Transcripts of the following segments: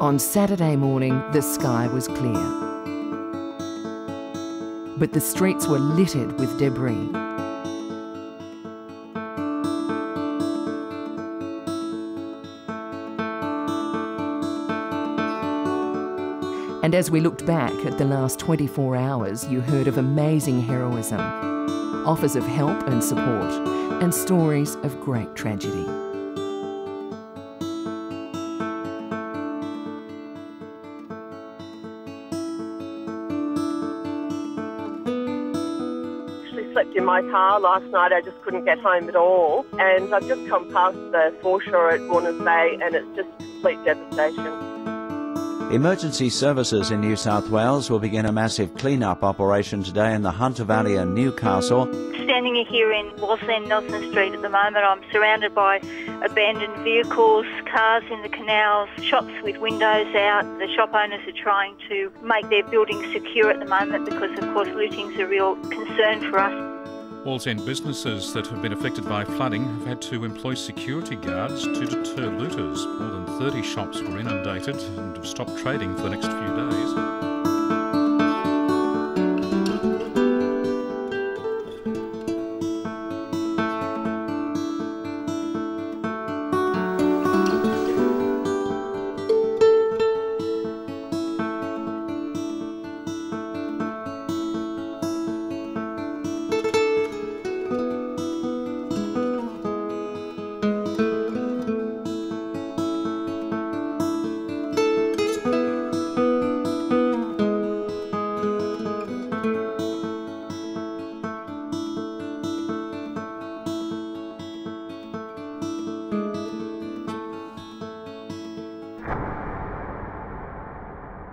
On Saturday morning, the sky was clear, but the streets were littered with debris. And as we looked back at the last 24 hours, you heard of amazing heroism, offers of help and support, and stories of great tragedy. I slept in my car last night. I just couldn't get home at all. And I've just come past the foreshore at Warners Bay, and it's just complete devastation. Emergency services in New South Wales will begin a massive clean-up operation today in the Hunter Valley and Newcastle. Standing here in Walsall, Nelson Street at the moment, I'm surrounded by abandoned vehicles, cars in the canals, shops with windows out. The shop owners are trying to make their buildings secure at the moment because, of course, looting's a real concern for us. Walls End businesses that have been affected by flooding have had to employ security guards to deter looters. More than 30 shops were inundated and have stopped trading for the next few days.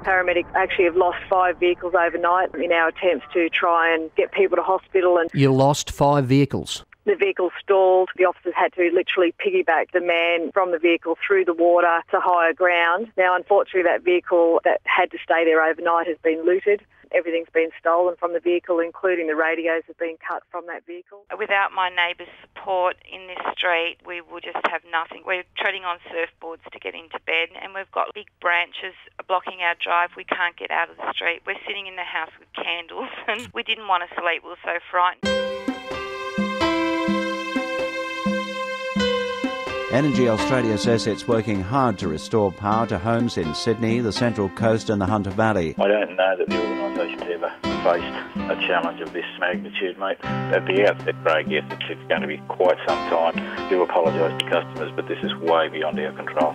Paramedics actually have lost 5 vehicles overnight in our attempts to try and get people to hospital. And you lost 5 vehicles? The vehicle stalled. The officers had to literally piggyback the man from the vehicle through the water to higher ground. Now, unfortunately, that vehicle that had to stay there overnight has been looted. Everything's been stolen from the vehicle, including the radios have been cut from that vehicle. Without my neighbours' support in this street, we will just have nothing. We're treading on surfboards to get into bed, and we've got big branches blocking our drive. We can't get out of the street. We're sitting in the house with candles, and we didn't want to sleep. We were so frightened. Energy Australia says it's working hard to restore power to homes in Sydney, the Central Coast and the Hunter Valley. I don't know that the organisation's ever faced a challenge of this magnitude, mate. At the outset, Craig, yes, it's going to be quite some time. I do apologise to customers, but this is way beyond our control.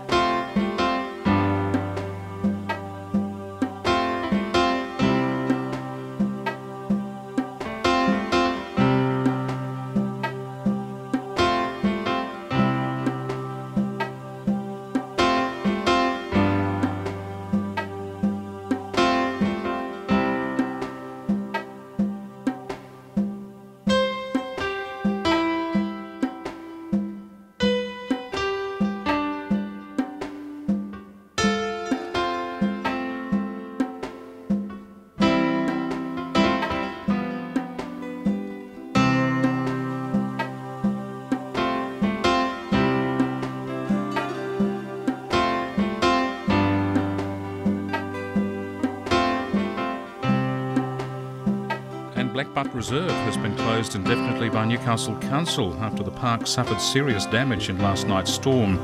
Blackbutt Reserve has been closed indefinitely by Newcastle Council after the park suffered serious damage in last night's storm.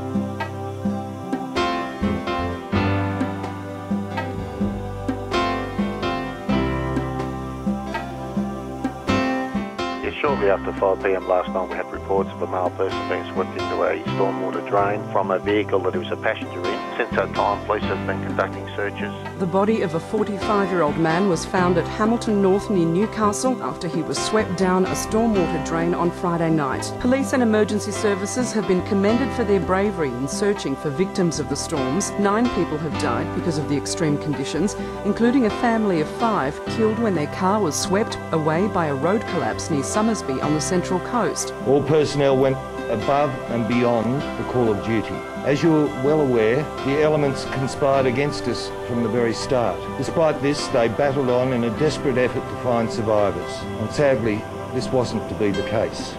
Shortly after 5 p.m. last night, we had reports of a male person being swept into a stormwater drain from a vehicle that he was a passenger in. Since that time, police have been conducting searches. The body of a 45-year-old man was found at Hamilton North near Newcastle after he was swept down a stormwater drain on Friday night. Police and emergency services have been commended for their bravery in searching for victims of the storms. 9 people have died because of the extreme conditions, including a family of 5 killed when their car was swept away by a road collapse near Somersby on the Central Coast. All personnel went above and beyond the call of duty. As you're well aware, the elements conspired against us from the very start. Despite this, they battled on in a desperate effort to find survivors. And sadly, this wasn't to be the case.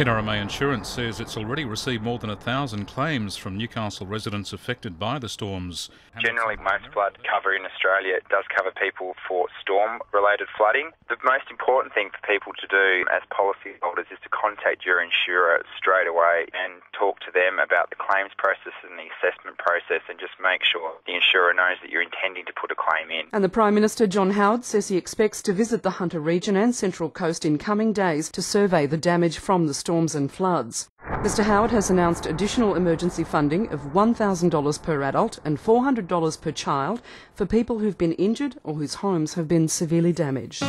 NRMA Insurance says it's already received more than 1,000 claims from Newcastle residents affected by the storms. Generally, most flood cover in Australia does cover people for storm-related flooding. The most important thing for people to do as policyholders is to contact your insurer straight away and talk to them about the claims process and the assessment process, and just make sure the insurer knows that you're intending to put a claim in. And the Prime Minister, John Howard, says he expects to visit the Hunter region and Central Coast in coming days to survey the damage from the storms and floods. Mr Howard has announced additional emergency funding of $1,000 per adult and $400 per child for people who've been injured or whose homes have been severely damaged.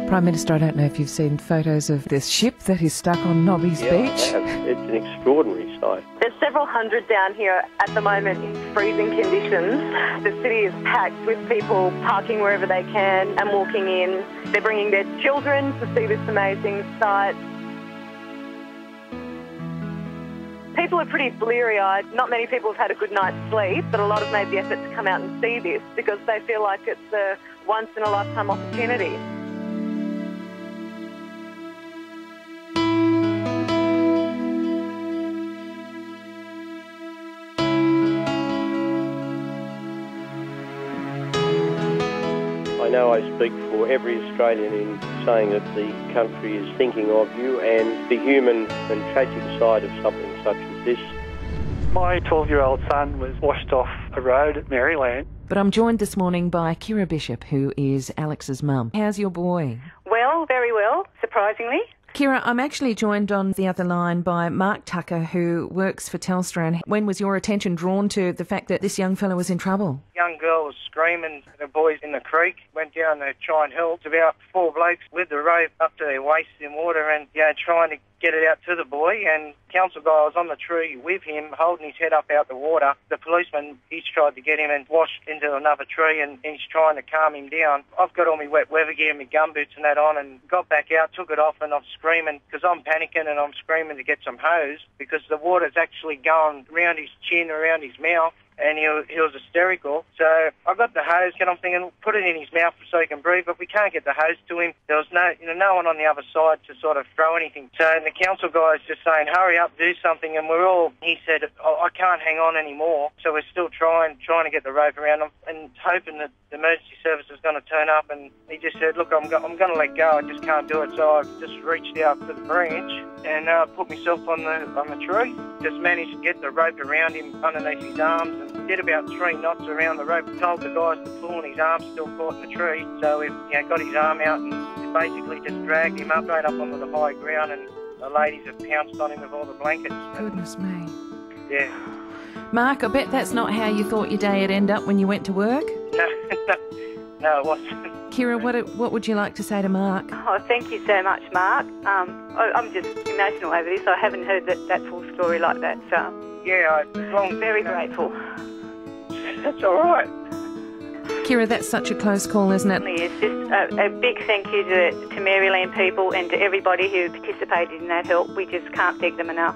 Prime Minister, I don't know if you've seen photos of this ship that is stuck on Nobby's Beach. I have. It's an extraordinary sight. There's several hundred down here at the moment in freezing conditions. The city is packed with people parking wherever they can and walking in. They're bringing their children to see this amazing sight. People are pretty bleary-eyed. Not many people have had a good night's sleep, but a lot have made the effort to come out and see this because they feel like it's a once-in-a-lifetime opportunity. I know I speak for every Australian in saying that the country is thinking of you and the human and tragic side of something such as this. My 12-year-old son was washed off a road at Maryland. But I'm joined this morning by Kira Bishop, who is Alex's mum. How's your boy? Well, very well, surprisingly. Kira, I'm actually joined on the other line by Mark Tucker, who works for Telstra. And when was your attention drawn to the fact that this young fellow was in trouble? Young girl was screaming at the boys in the creek, went down to try and help. It's about 4 blokes with the rope up to their waists in water and, trying to get it out to the boy. And council guy was on the tree with him, holding his head up out the water. The policeman, he's tried to get him and washed into another tree, and he's trying to calm him down. I've got all my wet weather gear, my gumboots and that on, and got back out, took it off, and I'm screaming because I'm panicking and I'm screaming to get some hose because the water's actually going around his chin, around his mouth. And he was hysterical. So I got the hose, and I'm thinking, put it in his mouth so he can breathe. But we can't get the hose to him. There was no one on the other side to sort of throw anything. So the council guy's just saying, hurry up, do something. And he said, I can't hang on anymore. So we're still trying to get the rope around him and hoping that the emergency service is going to turn up. And he just said, look, I'm going to let go. I just can't do it. So I just reached out to the branch and put myself on the tree. Just managed to get the rope around him underneath his arms and did about 3 knots around the rope. Told the guys to pull, and his arm's still caught in the tree. So we got his arm out and basically just dragged him up right up onto the high ground, and the ladies have pounced on him with all the blankets. Goodness me. Yeah. Mark, I bet that's not how you thought your day would end up when you went to work? No, it wasn't. Kira, what would you like to say to Mark? Oh, thank you so much, Mark. I'm just emotional over this. I haven't heard that full story like that. So yeah, I'm very grateful. That's all right. Kira, that's such a close call, isn't it? It's just a big thank you to Maryland people and to everybody who participated in that help. We just can't thank them enough.